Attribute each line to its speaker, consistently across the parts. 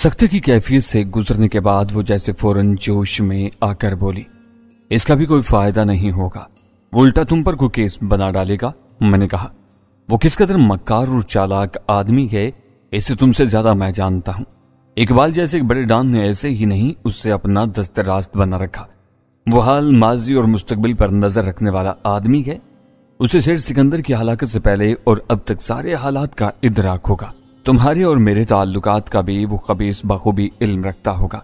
Speaker 1: सख्ती की कैफियत से गुजरने के बाद वो जैसे फौरन जोश में आकर बोली, इसका भी कोई फायदा नहीं होगा, वो उल्टा तुम पर कोई केस बना डालेगा। मैंने कहा, वो किस कदर मक्कार और चालाक आदमी है इसे तुमसे ज्यादा मैं जानता हूं। इकबाल जैसे एक बड़े डॉन ने ऐसे ही नहीं उससे अपना दस्तरास्त बना रखा। वो हाल, माजी और मुस्तकबिल पर नजर रखने वाला आदमी है। उसे शेर सिकंदर की हलाकत से पहले और अब तक सारे हालात का इदराक होगा। तुम्हारे और मेरे ताल्लुकात का भी वो खबीस बखूबी इल्म रखता होगा।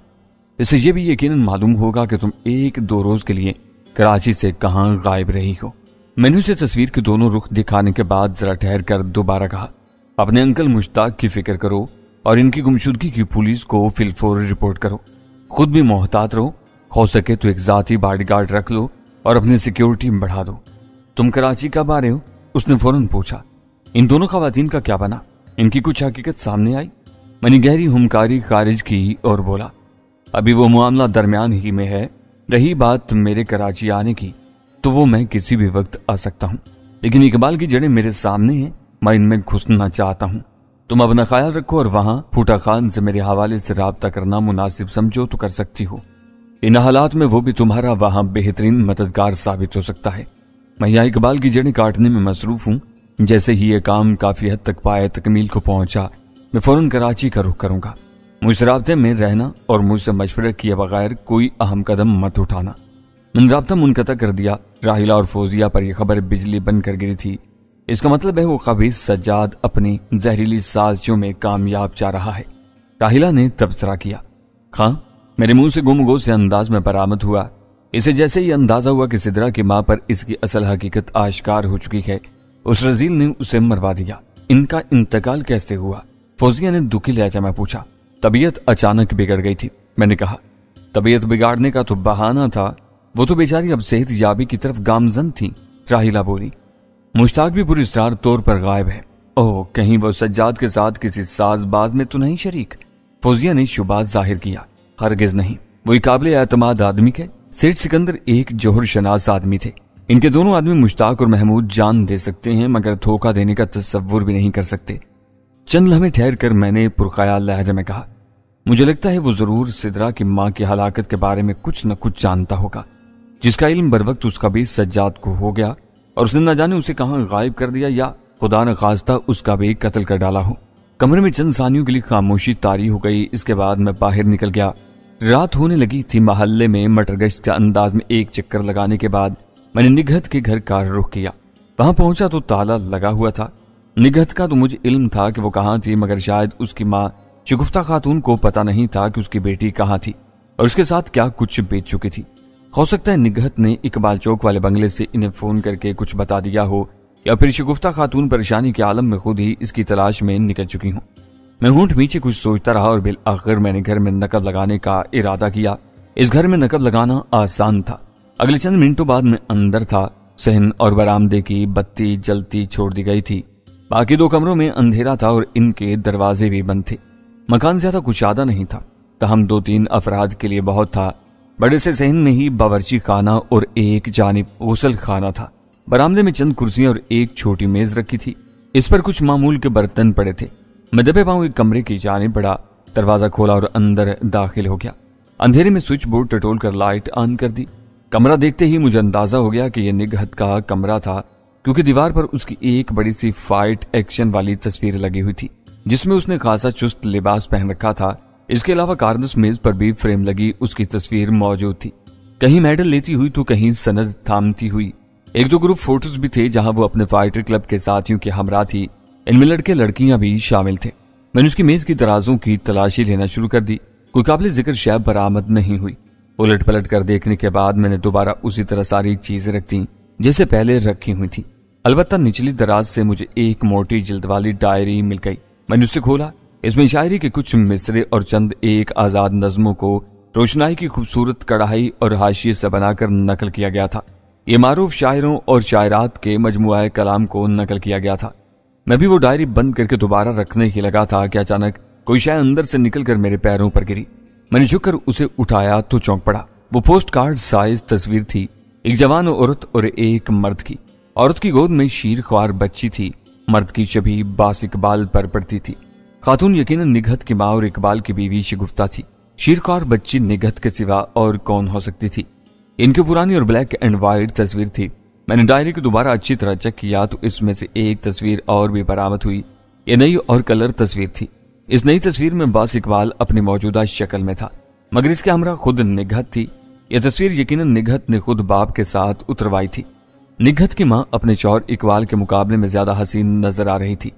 Speaker 1: इसे ये भी यकीनन मालूम होगा कि तुम एक दो रोज के लिए कराची से कहां गायब रही हो। मैंने उसे तस्वीर के दोनों रुख दिखाने के बाद जरा ठहर कर दोबारा कहा, अपने अंकल मुश्ताक की फिक्र करो और इनकी गुमशुदगी की पुलिस को फिलफौर रिपोर्ट करो। खुद भी मोहतात रहो, हो सके तो एक जाती बॉडीगार्ड रख लो और अपनी सिक्योरिटी बढ़ा दो। तुम कराची कब आ रहे हो? उसने फौरन पूछा। इन दोनों खवातीन का क्या बना? इनकी कुछ हकीकत सामने आई? मैंने गहरी हुमकारी खारिज की और बोला, अभी वो मामला दरमियान ही में है। रही बात मेरे कराची आने की, तो वो मैं किसी भी वक्त आ सकता हूँ, लेकिन इकबाल की जड़ें मेरे सामने हैं, मैं इनमें घुसना चाहता हूँ। तुम अपना ख्याल रखो और वहां फूटा खान से मेरे हवाले से राब्ता करना मुनासिब समझो तो कर सकती हो। इन हालात में वो भी तुम्हारा वहां बेहतरीन मददगार साबित हो सकता है। मैं यहाँ इकबाल की जड़ें काटने में मसरूफ हूँ। जैसे ही ये काम काफी हद तक पाए तकमील को पहुंचा, मैं फौरन कराची का रुख करूंगा। मुझसे राब्ते में रहना और मुझसे मशवरे किए बगैर कोई अहम कदम मत उठाना। मैंने राब्ता मुनक़ता कर दिया। राहिला और फौजिया पर यह खबर बिजली बनकर गिरी थी। इसका मतलब है वो खबीस सज्जाद अपनी जहरीली साजिशों में कामयाब जा रहा है। राहिला ने तबसरा किया। खां मेरे मुंह से गुमगो से अंदाज में बरामद हुआ। इसे जैसे ही अंदाजा हुआ कि सिदरा की मां पर इसकी असल हकीकत आश्कार हो चुकी है, उस रजील ने उसे मरवा दिया। इनका इंतकाल कैसे हुआ? फौजिया ने दुखी लहजा में पूछा। तबीयत अचानक बिगड़ गई थी। मैंने कहा, तबीयत बिगाड़ने का तो बहाना था, वो तो बेचारी अब सेहत याबी की तरफ गामजन थी। राहिला बोली, मुश्ताक भी पुरस्कार तौर पर गायब है। ओह, कहीं वो सज्जाद के साथ किसी साजबाज में तो नहीं शरीक? फौजिया ने शुबाज जाहिर किया। हरगिज नहीं, वो काबिल एतमाद आदमी के सेठ सिकंदर एक जोहर शनास आदमी थे। इनके दोनों आदमी मुश्ताक और महमूद जान दे सकते हैं, मगर धोखा देने का तसव्वुर भी नहीं कर सकते। चंद लम्हे ठहर कर मैंने पुरख्याल लहजे में कहा, मुझे लगता है वो जरूर सिदरा की मां की हलाकत के बारे में कुछ न कुछ जानता होगा, जिसका इल्म बर वक्त उसका भी सज्जाद को हो गया और उसने न जाने उसे कहां गायब कर दिया या खुदा न खास्ता उसका भी कत्ल कर डाला हो। कमरे में चंद सानियों के लिए खामोशी तारी हो गई। इसके बाद मैं बाहर निकल गया। रात होने लगी थी। महल्ले में मटरगश्त के अंदाज में एक चक्कर लगाने के बाद मैंने निगहत के घर का रुख किया। वहां पहुंचा तो ताला लगा हुआ था। निगहत का तो मुझे इल्म था कि वो कहां थी, मगर शायद उसकी मां शगुफ्ता खातून को पता नहीं था कि उसकी बेटी कहां थी और उसके साथ क्या कुछ बीत चुकी थी। हो सकता है निगहत ने इकबाल चौक वाले बंगले से इन्हें फोन करके कुछ बता दिया हो, या फिर शगुफ्ता खातून परेशानी के आलम में खुद ही इसकी तलाश में निकल चुकी हूँ। मैं होंठ नीचे कुछ सोचता रहा और बिल आखिर मैंने घर में नकब लगाने का इरादा किया। इस घर में नकब लगाना आसान था। अगले चंद मिनटों बाद मैं अंदर था। सहन और बरामदे की बत्ती जलती छोड़ दी गई थी। बाकी दो कमरों में अंधेरा था और इनके दरवाजे भी बंद थे। मकान ज्यादा कुशादा नहीं था, तहम दो तीन अफराद के लिए बहुत था। बड़े से सहन में ही बावर्ची खाना और एक जानिब गुसल खाना था। बरामदे में चंद कुर्सियां और एक छोटी मेज रखी थी। इस पर कुछ मामूल के बर्तन पड़े थे। मैं दबे पांव एक कमरे की जानिब बढ़ा, दरवाजा खोला और अंदर दाखिल हो गया। अंधेरे में स्विच बोर्ड टटोल कर लाइट ऑन कर दी। कमरा देखते ही मुझे अंदाजा हो गया कि यह निगहत का कमरा था, क्योंकि दीवार पर उसकी एक बड़ी सी फाइट एक्शन वाली तस्वीर लगी हुई थी, जिसमें उसने खासा चुस्त लिबास पहन रखा था। इसके अलावा कारदस मेज पर भी फ्रेम लगी उसकी तस्वीर मौजूद थी, कहीं मेडल लेती हुई तो कहीं सनद थामती हुई। एक दो ग्रुप फोटोज भी थे जहां वो अपने फाइटर क्लब के साथियों के हमरा थी। इनमें लड़के लड़कियां भी शामिल थे। मैंने उसकी मेज की तराजों की तलाशी लेना शुरू कर दी। कोई काबिल जिक्र शय बरामद नहीं हुई। उलट पलट कर देखने के बाद मैंने दोबारा उसी तरह सारी चीजें रख दी जैसे पहले रखी हुई थी। अलबत्ता निचली दराज से मुझे एक मोटी जिल्द वाली डायरी मिल गई। मैंने उसे खोला। इसमें शायरी के कुछ मिसरे और चंद एक आजाद नज्मों को रोशनाई की खूबसूरत कढ़ाई और हाशिए से बनाकर नकल किया गया था। ये मारूफ शायरों और शायरात के मजमुआए कलाम को नकल किया गया था। मैं भी वो डायरी बंद करके दोबारा रखने ही लगा था कि अचानक कोई शाय अंदर से निकलकर मेरे पैरों पर गिरी। मैंने झुककर उसे उठाया तो चौंक पड़ा। वो पोस्ट कार्ड साइज तस्वीर थी, एक जवान औरत और एक मर्द की। औरत की गोद में शीर ख्वार बच्ची थी, मर्द की छवि बास इकबाल पर पड़ती थी। خاتون یقیناً نگہت کی ماں اور اقبال کی بیوی شگفتہ تھی۔ شیرخوار بچی نگہت کے سوا اور کون ہو سکتی تھی؟ ان کی پرانی اور بلیک اینڈ وائٹ تصویر تھی۔ میں نے ڈائری کو دوبارہ اچھی طرح چیک کیا تو اس میں سے ایک تصویر اور بھی برآمد ہوئی۔ یہ نئی اور کلر تصویر تھی۔ اس نئی تصویر میں باس اقبال اپنی موجودہ شکل میں تھا، مگر اس کے ہمراہ خود نگہت تھی۔ یہ تصویر یقیناً نگہت نے خود باپ کے ساتھ اتروائی تھی۔ نگہت کی ماں اپنے شوہر اقبال کے مقابلے میں زیادہ حسین نظر آ رہی تھی،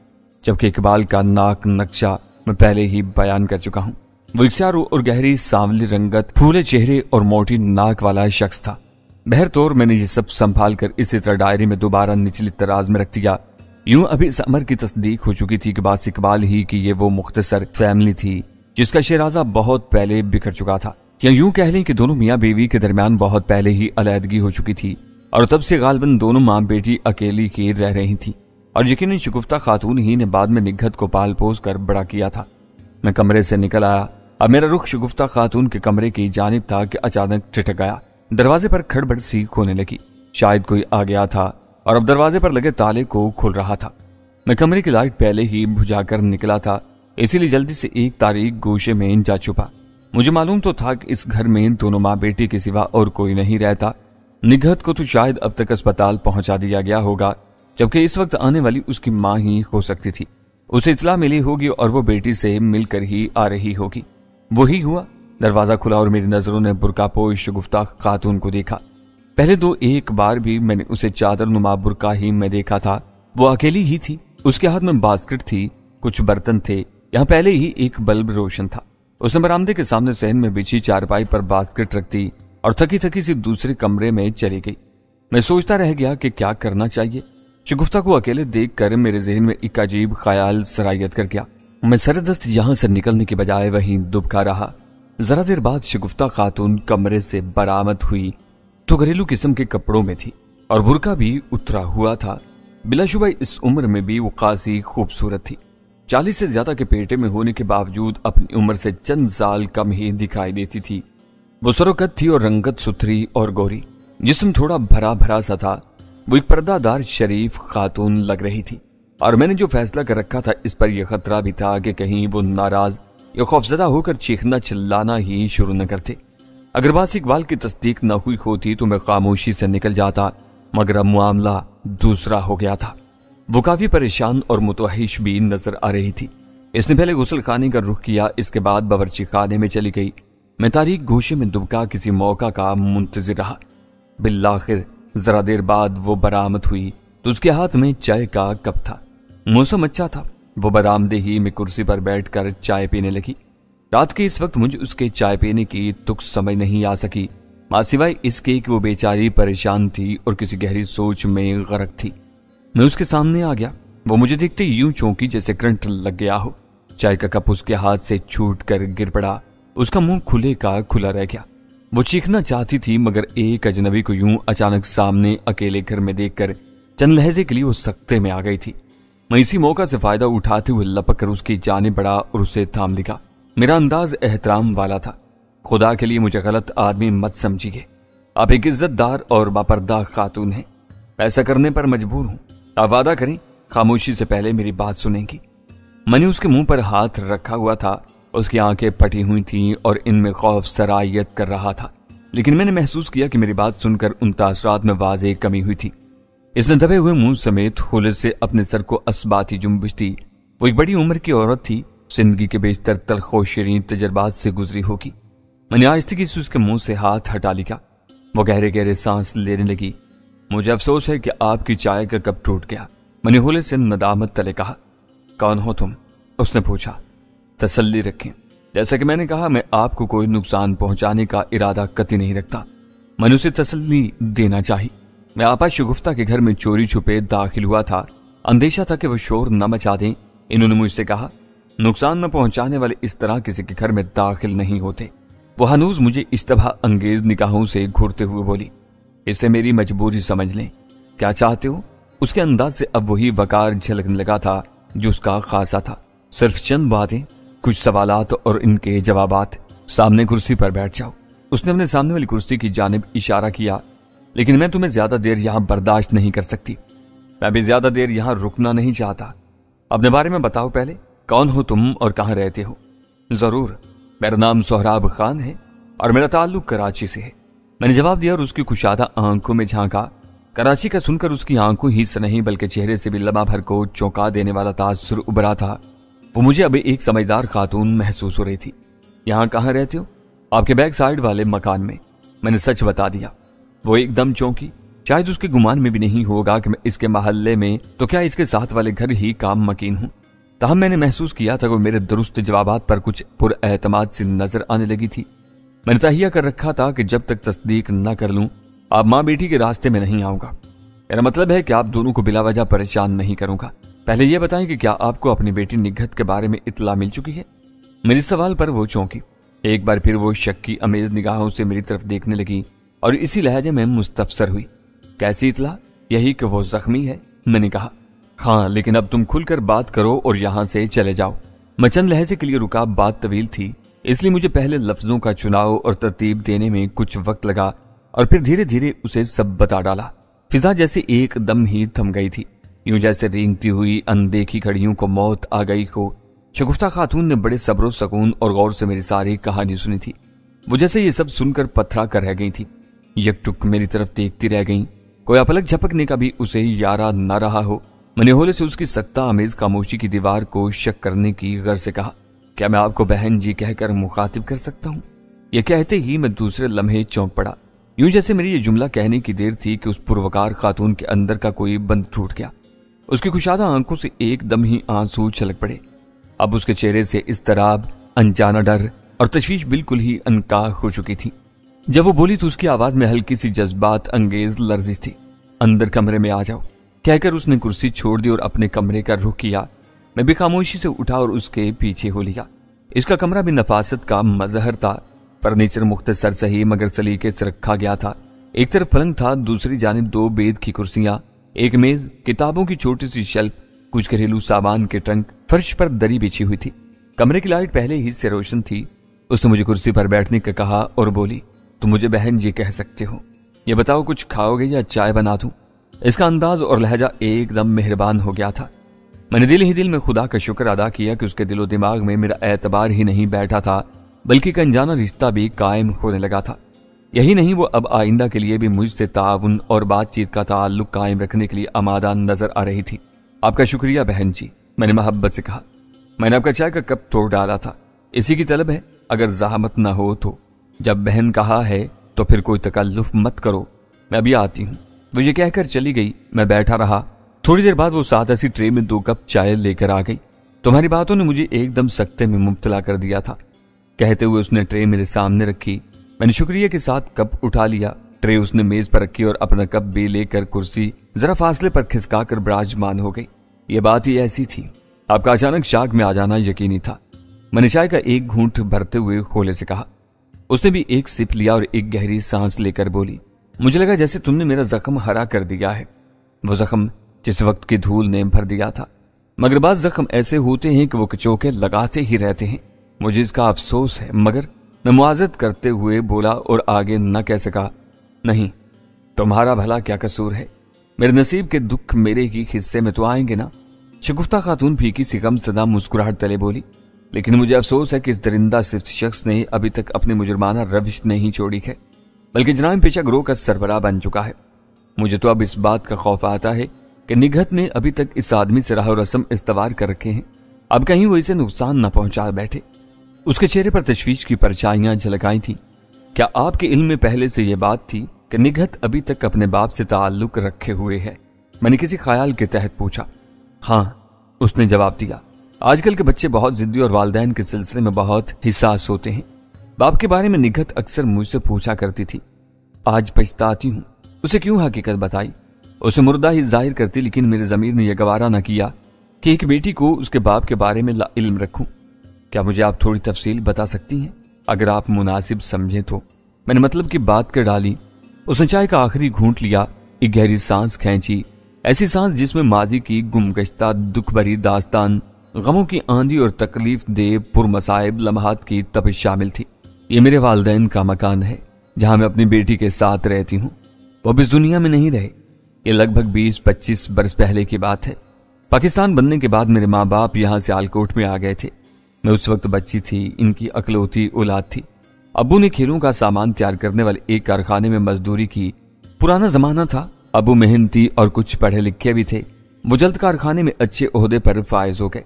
Speaker 1: جبکہ اقبال کا ناک نقشہ میں پہلے ہی بیان کر چکا ہوں۔ وہ ایک سیاہ اور گہری سانولی رنگت، پھولے چہرے اور موٹی ناک والا شخص تھا۔ بہرطور میں نے یہ سب سنبھال کر اسی طرح ڈائری میں دوبارہ نچلی طراز میں رکھ دیا۔ یوں ابھی اس امر کی تصدیق ہو چکی تھی کہ باس اقبال ہی کی یہ وہ مختصر فیملی تھی جس کا شیرازہ بہت پہلے بکھر چکا تھا، یا یوں کہہ لیں کہ دونوں میاں بیوی کے درمیان بہت پہلے ہی علیحدگی ہو چکی تھی، اور تب سے غالباً دونوں ماں بیٹی اکیلی کی رہ رہی تھی، اور یقیناً شگفتہ خاتون ہی نے بعد میں نگہت کو پال پوس کر بڑا کیا تھا۔ میں کمرے سے نکل آیا۔ اب میرا رخ شگفتہ خاتون کے کمرے کی جانب تھا کہ اچانک ٹھٹک گیا۔ دروازے پر کھڑبڑ سی ہونے لگی، شاید کوئی آ گیا تھا اور اب دروازے پر لگے تالے کو کھول رہا تھا۔ میں کمرے کی لائٹ پہلے ہی بجھا کر نکلا تھا، اسی لیے جلدی سے ایک تاریک گوشے میں جا چھپا۔ مجھے معلوم تو تھا کہ اس گھر میں دونوں ماں بیٹی کے سوا اور کوئی نہیں رہتا۔ نگہت کو تو شاید اب تک اسپتال پہنچا دیا گیا ہوگا، جبکہ اس وقت آنے والی اس کی ماں ہی ہو سکتی تھی۔ اسے اطلاع ملی ہوگی اور وہ بیٹی سے مل کر ہی آ رہی ہوگی۔ وہی ہوا۔ دروازہ کھلا اور میری نظروں نے برقع پوش شگفتہ خاتون کو دیکھا۔ پہلے دو ایک بار بھی میں نے اسے چادر نما برقع ہی میں دیکھا تھا۔ وہ اکیلی ہی تھی۔ اس کے ہاتھ میں باسکٹ تھی، کچھ برتن تھے، یہاں پہلے ہی ایک بلب روشن تھا۔ اس نے برآمدے کے سامنے صحن میں بچھی چارپائی پر باسکٹ رکھ دی اور تھکی تھکی سی دوسرے کمرے میں چلی گئی۔ میں سوچتا رہ گیا کہ کیا کرنا چاہیے۔ شگفتہ کو اکیلے دیکھ کر میرے ذہن میں ایک عجیب خیال سرایت کر گیا۔ میں سردست یہاں سے نکلنے کی بجائے وہیں دبکا رہا۔ ذرا دیر بعد شگفتہ خاتون کمرے سے برآمد ہوئی تو گھریلو قسم کے کپڑوں میں تھی اور برقع بھی اترا ہوا تھا۔ بلا شبہ اس عمر میں بھی وہ خاصی خوبصورت تھی۔ 40 سے زیادہ کے پیٹے میں ہونے کے باوجود اپنی عمر سے چند سال کم ہی دکھائی دیتی تھی۔ وہ سروقت تھی اور رنگت ستھری اور گوری، جسم تھوڑا بھرا بھرا سا تھا۔ وہ ایک پردہ دار شریف خاتون لگ رہی تھی، اور میں نے جو فیصلہ کر رکھا تھا اس پر یہ خطرہ بھی تھا کہ کہیں وہ ناراض یا خوفزدہ ہو کر چیخنا چلانا ہی شروع نہ کرتے۔ اگر باس اقبال کی تصدیق نہ ہوئی ہوتی تو میں خاموشی سے نکل جاتا، مگر اب معاملہ دوسرا ہو گیا تھا۔ وہ کافی پریشان اور متوحش بھی نظر آ رہی تھی۔ اس نے پہلے غسل خانے کا رخ کیا، اس کے بعد باورچی خانے میں چلی گئی۔ میں تاریک گوشے میں دبکا کسی موقع کا منتظر رہا۔ بالآخر ذرا دیر بعد وہ برآمد ہوئی تو اس کے ہاتھ میں چائے کا کپ تھا۔ موسم اچھا تھا۔ وہ برآمدے ہی میں کرسی پر بیٹھ کر چائے پینے لگی۔ رات کے اس وقت مجھے اس کے چائے پینے کی تک سمجھ نہیں آ سکی، ماں سوائے اس کے کہ وہ بیچاری پریشان تھی اور کسی گہری سوچ میں غرق تھی۔ میں اس کے سامنے آ گیا۔ وہ مجھے دیکھتے یوں چونکی جیسے کرنٹ لگ گیا ہو۔ چائے کا کپ اس کے ہاتھ سے چھوٹ کر گر پڑا۔ اس کا منہ کھلے کا کھلا رہ گیا۔ وہ چیخنا چاہتی تھی، مگر ایک اجنبی کو یوں اچانک سامنے اکیلے گھر میں دیکھ کر چند لہجے کے لیے وہ سکتے میں آ گئی تھی۔ میں اسی موقع سے فائدہ اٹھاتے ہوئے لپک کر اس کی جانب بڑھا اور اسے تھام لگا۔ میرا انداز احترام والا تھا۔ خدا کے لیے مجھے غلط آدمی مت سمجھیے، آپ ایک عزت دار اور باپردہ خاتون ہیں، ایسا کرنے پر مجبور ہوں۔ آپ وعدہ کریں خاموشی سے پہلے میری بات سنیں گی۔ میں نے اس کے منہ پر ہاتھ رکھا ہوا تھا۔ اس کی آنکھیں پھٹی ہوئی تھیں اور ان میں خوف سرایت کر رہا تھا، لیکن میں نے محسوس کیا کہ میری بات سن کر ان تاثرات میں واضح کمی ہوئی تھی۔ اس نے دبے ہوئے منہ سمیت خلے سے اپنے سر کو اسباتی جنبش دی۔ وہ ایک بڑی عمر کی عورت تھی، زندگی کے بیشتر تلخ و شیریں تجربات سے گزری ہوگی۔ میں نے آہستگی سے اس کے منہ سے ہاتھ ہٹا لیا۔ وہ گہرے گہرے سانس لینے لگی۔ مجھے افسوس ہے کہ آپ کی چائے کا کپ ٹوٹ گیا، میں نے ہولے سے ندامت تلے کہا۔ کون ہو تم؟ اس نے پوچھا۔ تسلی رکھیں، جیسا کہ میں نے کہا میں آپ کو کوئی نقصان پہنچانے کا ارادہ قطعی نہیں رکھتا۔ میں نے اسے تسلی دینا چاہی۔ میں آپا شگفتہ کے گھر میں چوری چھپے داخل ہوا تھا۔ اندیشہ تھا کہ وہ شور نہ مچا دیں۔ انہوں نے مجھ سے کہا نقصان نہ پہنچانے والے اس طرح کسی کے گھر میں داخل نہیں ہوتے۔ وہ ہنوز مجھے اشتباہ انگیز نگاہوں سے گھورتے ہوئے بولی، اسے میری مجبوری سمجھ لیں۔ کیا چاہتے ہو؟ اس کے انداز سے اب وہی وقار جھلکنے لگا تھا جو اس کا خاصا تھا۔ صرف چند باتیں، کچھ سوالات اور ان کے جوابات۔ سامنے کرسی پر بیٹھ جاؤ۔ اس نے اپنے سامنے والی کرسی کی جانب اشارہ کیا۔ لیکن میں تمہیں زیادہ دیر یہاں برداشت نہیں کر سکتی۔ میں بھی زیادہ دیر یہاں رکنا نہیں چاہتا۔ اپنے بارے میں بتاؤ پہلے، कौन हो तुम और कहाँ रहते हो? जरूर, मेरा नाम सोहराब खान है और मेरा ताल्लुक कराची से है, मैंने जवाब दिया और उसकी कुशादा आंखों में झांका। कराची का सुनकर उसकी आंखों ही से नहीं बल्कि चेहरे से भी लम्हा भर को चौंका देने वाला तासुर उभरा था। वो मुझे अब एक समझदार खातून महसूस हो रही थी। यहाँ कहाँ रहते हो? आपके बैक साइड वाले मकान में, मैंने सच बता दिया। वो एकदम चौंकी। शायद उसके गुमान में भी नहीं होगा कि मैं इसके मोहल्ले में तो क्या इसके साथ वाले घर ही काम मकीन हूँ। तहम मैंने महसूस किया था कि मेरे दुरुस्त जवाबात पर कुछ पुरएतमाद सी नजर आने लगी थी। मैंने तहिया कर रखा था कि जब तक तस्दीक न कर लूं आप माँ बेटी के रास्ते में नहीं आऊंगा। मेरा मतलब है कि आप दोनों को बिला वजह परेशान नहीं करूंगा। पहले यह बताएं कि क्या आपको अपनी बेटी निघत के बारे में इत्तला मिल चुकी है? मेरे सवाल पर वो चौंकी। एक बार फिर वो शक की अमेज निगाहों से मेरी तरफ देखने लगी और इसी लहजे में मुस्तफसर हुई। कैसी इत्तला? यही कि वो जख्मी है, मैंने कहा। हाँ, लेकिन अब तुम खुलकर बात करो और यहाँ से चले जाओ। मैं चंद लहजे के लिए रुका। बात तवील थी, इसलिए मुझे पहले लफ्जों का चुनाव और तरतीब देने में कुछ वक्त लगा और फिर धीरे धीरे उसे सब बता डाला। फिजा जैसे एकदम ही थम गई थी, यूं जैसे रेंगती हुई अनदेखी घड़ियों को मौत आ गई हो। शगुफ्ता खातून ने बड़े सब्र सुकून और गौर से मेरी सारी कहानी सुनी थी। वो जैसे ये सब सुनकर पथरा कर रह गई थी, यकटुक मेरी तरफ देखती रह गई। कोई अपलक झपकने का भी उसे यारा न रहा हो। मैंने होले से उसकी सख्ता आमेज खामोशी की दीवार को शक करने की गर्ज से कहा, क्या मैं आपको बहन जी कहकर मुखातिब कर सकता हूँ? यह कहते ही मैं दूसरे लम्हे चौंक पड़ा। यूं जैसे मेरी ये जुमला कहने की देर थी कि उस पुरवकार खातून के अंदर का कोई बंद टूट गया। उसकी कुशादा आंखों से एकदम ही आंसू छलक पड़े। अब उसके चेहरे से इस तरह अनजाना डर और तशवीश बिल्कुल ही अनकाह हो चुकी थी। जब वो बोली तो उसकी आवाज में हल्की सी जज्बात अंगेज लर्जिश थी। अंदर कमरे में आ जाओ, कहकर उसने कुर्सी छोड़ दी और अपने कमरे का रुख किया। मैं भी खामोशी से उठा और उसके पीछे हो लिया। इसका कमरा भी नफासत का मजहर था। फर्नीचर मुख्तसर सही मगर सलीके से रखा गया था। एक तरफ पलंग था, दूसरी जानिब दो बेद की कुर्सियां, एक मेज, किताबों की छोटी सी शेल्फ, कुछ घरेलू सामान के ट्रंक, फर्श पर दरी बिछी हुई थी। कमरे की लाइट पहले ही से रोशन थी। उसने मुझे कुर्सी पर बैठने का कहा और बोली, तुम मुझे बहन जी कह सकते हो। ये बताओ कुछ खाओगे या चाय बना दूं? इसका अंदाज और लहजा एकदम मेहरबान हो गया था। मैंने दिल ही दिल में खुदा का शुक्र अदा किया कि उसके दिलो दिमाग में मेरा एतबार ही नहीं बैठा था बल्कि एक अनजाना रिश्ता भी कायम होने लगा था। यही नहीं, वो अब आइंदा के लिए भी मुझसे ताउन और बातचीत का ताल्लुक कायम रखने के लिए आमादा नजर आ रही थी। आपका शुक्रिया बहन जी, मैंने मोहब्बत से कहा। मैंने आपका चाय का कप तोड़ डाला था, इसी की तलब है, अगर जहमत ना हो तो। जब बहन कहा है तो फिर कोई तकल्लुफ मत करो, मैं अभी आती हूँ। वो ये कहकर चली गई। मैं बैठा रहा। थोड़ी देर बाद वो सादा सी ट्रे में 2 कप चाय लेकर आ गई। तुम्हारी बातों ने मुझे एकदम सख्ते में मुब्तला कर दिया था, कहते हुए उसने ट्रे मेरे सामने रखी। मैंने शुक्रिया के साथ कप उठा लिया। ट्रे उसने मेज पर रखी और अपना कप भी लेकर कुर्सी जरा फासले पर खिसका कर विराजमान हो गई। ये बात ही ऐसी थी। आपका अचानक शाक में आ जाना यकीनी था। मैंने चाय का एक घूंट भरते हुए खोले से कहा। उसने भी एक सिप लिया और एक गहरी सांस लेकर बोली, मुझे लगा जैसे तुमने मेरा जख्म हरा कर दिया है। वो जख्म जिस वक्त की धूल ने भर दिया था, मगर बात जख्म ऐसे होते हैं कि वो कचोके लगाते ही रहते हैं। मुझे इसका अफसोस है, मगर मैं मुआज़त करते हुए बोला और आगे न कह सका। नहीं, तुम्हारा भला क्या कसूर है? मेरे नसीब के दुख मेरे ही हिस्से में तो आएंगे ना। शगुफ्ता खातून फीकी सी गमज़दा मुस्कुराहट तले बोली, लेकिन मुझे अफसोस है कि इस दरिंदा शख्स ने अभी तक अपनी मुजरमाना रविश नहीं छोड़ी है, बल्कि जराइम पेशा गिरोह का सरबराह बन चुका है। मुझे तो अब इस बात का खौफ आता है कि निघत ने अभी तक इस आदमी से राह रस्म इस्तवार कर रखे हैं। अब कहीं वो इसे नुकसान न पहुंचा बैठे। उसके चेहरे पर तशवीश की परछाइयां झलकाई थी। क्या आपके इल्म में पहले से यह बात थी कि निघत अभी तक अपने बाप से ताल्लुक रखे हुए है? मैंने किसी ख्याल के तहत पूछा। हाँ, उसने जवाब दिया। आजकल के बच्चे बहुत जिद्दी और वालिदैन के सिलसिले में बहुत हिसास होते हैं। बाप के बारे में निघत अक्सर मुझसे पूछा करती थी। आज पछताती हूँ। उसे क्यों हकीकत बताई? उसे मुर्दा ही जाहिर करती, लेकिन मेरे ज़मीर ने यह गवारा न किया कि एक बेटी को उसके बाप के बारे में ला इल्म रखूं। क्या मुझे आप थोड़ी तफसील बता सकती हैं, अगर आप मुनासिब समझें तो? मैंने मतलब की बात कर डाली। उसने चाय का आखिरी घूंट लिया, एक गहरी सांस खींची, ऐसी सांस जिसमें माजी की गुमगश्ता दुख भरी दास्तान, गमों की आंधी और तकलीफ दे पुरमसाइब लम्हात की तपिश शामिल थी। ये मेरे वालिदैन का मकान है, जहां मैं अपनी बेटी के साथ रहती हूँ। वो अब इस दुनिया में नहीं रहे। ये लगभग 20-25 बरस पहले की बात है। پاکستان بننے کے بعد میرے ماں باپ یہاں سیالکوٹ میں آ گئے تھے۔ میں اس وقت بچی تھی، ان کی اکلوتی اولاد تھی۔ ابو نے کھیلوں کا سامان تیار کرنے والے ایک کارخانے میں مزدوری کی۔ پرانا زمانہ تھا، ابو محنتی اور کچھ پڑھے لکھے بھی تھے۔ وہ جلد کارخانے میں اچھے عہدے پر فائز ہو گئے۔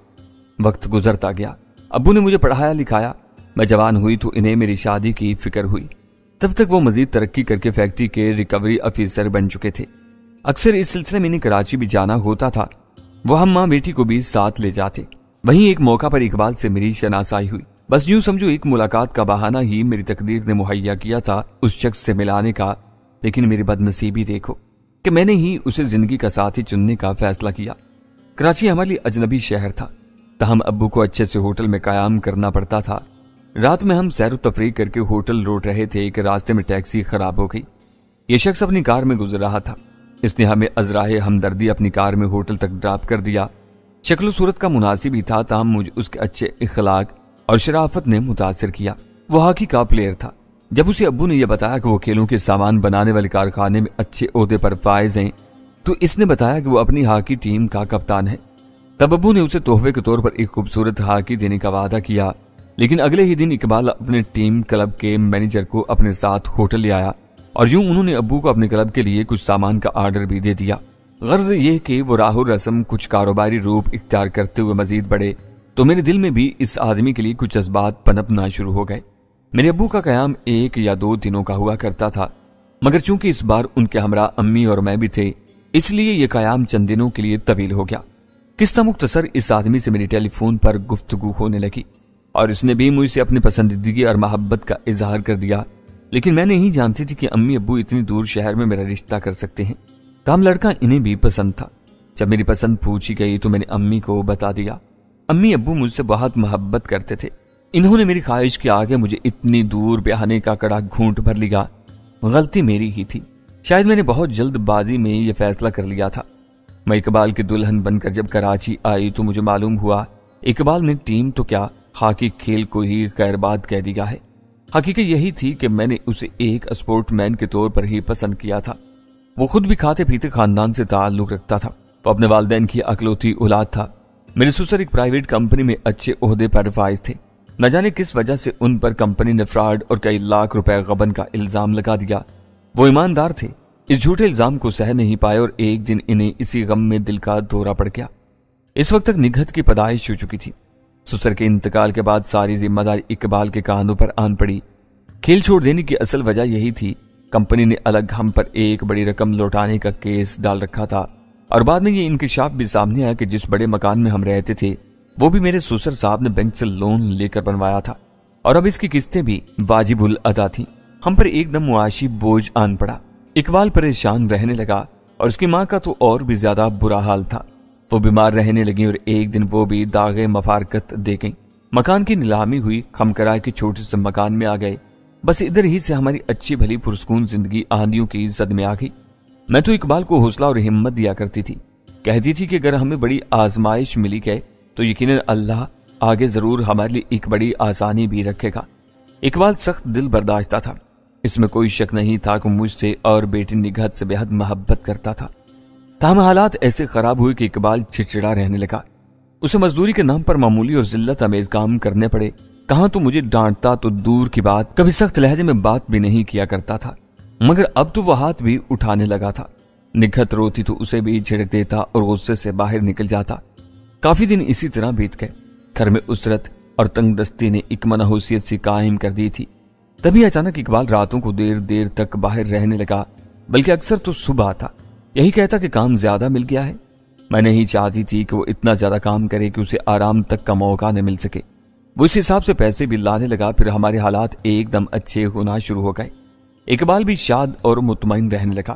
Speaker 1: وقت گزرتا گیا، ابو نے مجھے پڑھایا لکھایا۔ میں جوان ہوئی تو انہیں میری شادی کی فکر ہوئی۔ تب تک وہ مزید ترقی کر کے فیکٹری کے ریکوری افیسر بن چکے تھے۔ اکثر اس سلسلے میں انہیں کراچی بھی جانا ہوتا تھا۔ وہ ہم ماں بیٹی کو بھی ساتھ لے جاتے۔ وہیں ایک موقع پر اقبال سے میری شناسائی ہوئی۔ بس یوں سمجھو ایک ملاقات کا بہانہ ہی میری تقدیر نے مہیا کیا تھا اس شخص سے ملانے کا۔ لیکن میری بد نصیبی دیکھو کہ میں نے ہی اسے زندگی کا ساتھی چننے کا فیصلہ کیا۔ کراچی ہمارے لیے اجنبی شہر تھا، تاہم ابو کو اچھے سے ہوٹل میں قیام کرنا پڑتا تھا۔ رات میں ہم سیر و تفریح کر کے ہوٹل لوٹ رہے تھے کہ راستے میں ٹیکسی خراب ہو گئی۔ یہ شخص اپنی کار میں گزر رہا تھا، اس نے ہمیں ازراہ ہمدردی اپنی کار میں ہوٹل تک ڈراپ کر دیا۔ شکل و صورت کا مناسب ہی تھا، تاہم مجھے اس کے اچھے اخلاق اور شرافت نے متاثر کیا۔ وہ ہاکی کا پلیئر تھا۔ جب اسے ابو نے یہ بتایا کہ وہ کھیلوں کے سامان بنانے والے کارخانے میں اچھے عہدے پر فائز ہیں تو اس نے بتایا کہ وہ اپنی ہاکی ٹیم کا کپتان ہے۔ تب ابو نے اسے تحفے کے طور پر ایک خوبصورت ہاکی دینے کا وعدہ کیا۔ لیکن اگلے ہی دن اقبال اپنے ٹیم کلب کے مینیجر کو اپنے ساتھ ہوٹل لے آیا اور یوں انہوں نے ابو کو اپنے کلب کے لیے کچھ سامان کا آرڈر بھی دے دیا۔ غرض یہ کہ وہ راہ رسم کچھ کاروباری روپ اختیار کرتے ہوئے مزید بڑھے تو میرے دل میں بھی اس آدمی کے لیے کچھ جذبات پنپنا شروع ہو گئے۔ میرے ابو کا قیام 1 یا 2 دنوں کا ہوا کرتا تھا، مگر چونکہ اس بار ان کے ہمراہ امی اور میں بھی تھے اس لیے یہ قیام چند دنوں کے لیے طویل ہو گیا۔ قصہ مختصر، اس آدمی سے میری ٹیلی فون پر گفتگو ہونے لگی اور اس نے بھی مجھ سے اپنی پسندیدگی اور محبت کا اظہار کر دیا۔ لیکن میں نہیں جانتی تھی کہ امی ابو اتنی دور شہر میں میرا رشتہ کر سکتے ہیں۔ تاہم لڑکا انہیں بھی پسند تھا۔ جب میری پسند پوچھی گئی تو میں نے امی کو بتا دیا۔ امی ابو مجھ سے بہت محبت کرتے تھے۔ انہوں نے میری خواہش کے آگے مجھے اتنی دور بیاہنے کا کڑا گھونٹ بھر لیا۔ غلطی میری ہی تھی، شاید میں نے بہت جلد بازی میں یہ فیصلہ کر لیا تھا۔ میں اقبال کی دلہن بن کر جب کراچی آئی تو مجھے معلوم ہوا اقبال نے ٹیم تو کیا ہاکی کھیل کو ہی خیر بات کہہ دیا ہے۔ حقیقت یہی تھی کہ میں نے اسے ایک اسپورٹ مین کے طور پر ہی پسند کیا تھا۔ وہ خود بھی کھاتے پیتے خاندان سے تعلق رکھتا تھا، وہ اپنے والدین کی اکلوتی اولاد تھا۔ میرے سسر ایک پرائیویٹ کمپنی میں اچھے عہدے پر فائز تھے۔ نہ جانے کس وجہ سے ان پر کمپنی نے فراڈ اور کئی لاکھ روپے غبن کا الزام لگا دیا۔ وہ ایماندار تھے، اس جھوٹے الزام کو سہ نہیں پائے اور ایک دن انہیں اسی غم میں دل کا دورہ پڑ گیا۔ اس وقت تک نگہت کی پیدائش ہو چکی تھی۔ سسر کے انتقال کے بعد ساری ذمہ داری اقبال کے کاندھوں پر آن پڑی۔ کھیل چھوڑ دینے کی اصل وجہ یہی تھی، کمپنی نے الگ ہم پر ایک بڑی رقم لوٹانے کا کیس ڈال رکھا تھا اور بعد میں یہ انکشاف بھی سامنے آیا کہ جس بڑے مکان میں ہم رہتے تھے وہ بھی میرے سسر صاحب نے بینک سے لون لے کر بنوایا تھا اور اب اس کی قسطیں بھی واجب الادا تھیں۔ ہم پر ایک دم معاشی بوجھ آن پڑا۔ اقبال پریشان رہنے لگا اور اس کی ماں کا تو اور بھی زیادہ برا حال تھا۔ وہ بیمار رہنے لگیں اور ایک دن وہ بھی داغے مفارقت دے گئیں۔ مکان کی نیلامی ہوئی، ہم کرائے کے چھوٹے سے مکان میں آ گئے۔ بس ادھر ہی سے ہماری اچھی بھلی پرسکون زندگی آندھیوں کی زد میں آ گئی۔ میں تو اقبال کو حوصلہ اور ہمت دیا کرتی تھی، کہتی تھی کہ اگر ہمیں بڑی آزمائش ملی گئے تو یقیناً اللہ آگے ضرور ہمارے لیے ایک بڑی آسانی بھی رکھے گا۔ اقبال سخت دل برداشتہ تھا، اس میں کوئی شک نہیں تھا کہ مجھ سے اور بیٹی نگہت سے بے حد محبت کرتا تھا۔ تاہم حالات ایسے خراب ہوئے کہ اقبال چڑچڑا رہنے لگا۔ اسے مزدوری کے نام پر معمولی اور ذلت امیز کام کرنے پڑے۔ کہاں تو مجھے ڈانٹتا تو دور کی بات، کبھی سخت لہجے میں بات بھی نہیں کیا کرتا تھا، مگر اب تو وہ ہاتھ بھی اٹھانے لگا تھا۔ نگہت روتی تو اسے بھی جھڑک دیتا اور غصے سے باہر نکل جاتا۔ کافی دن اسی طرح بیت گئے۔ گھر میں اسرت اور تنگ دستی نے ایک منحوسیت سی قائم کر دی تھی۔ تبھی اچانک اقبال راتوں کو دیر دیر تک باہر رہنے لگا، بلکہ اکثر تو صبح آتا۔ یہی کہتا کہ کام زیادہ مل گیا ہے۔ میں نہیں چاہتی تھی کہ وہ اتنا زیادہ کام کرے کہ اسے آرام تک کا موقع نہ مل سکے۔ وہ اس حساب سے پیسے بھی لانے لگا، پھر ہمارے حالات ایک دم اچھے ہونا شروع ہو گئے۔ اقبال بھی شاد اور مطمئن رہنے لگا۔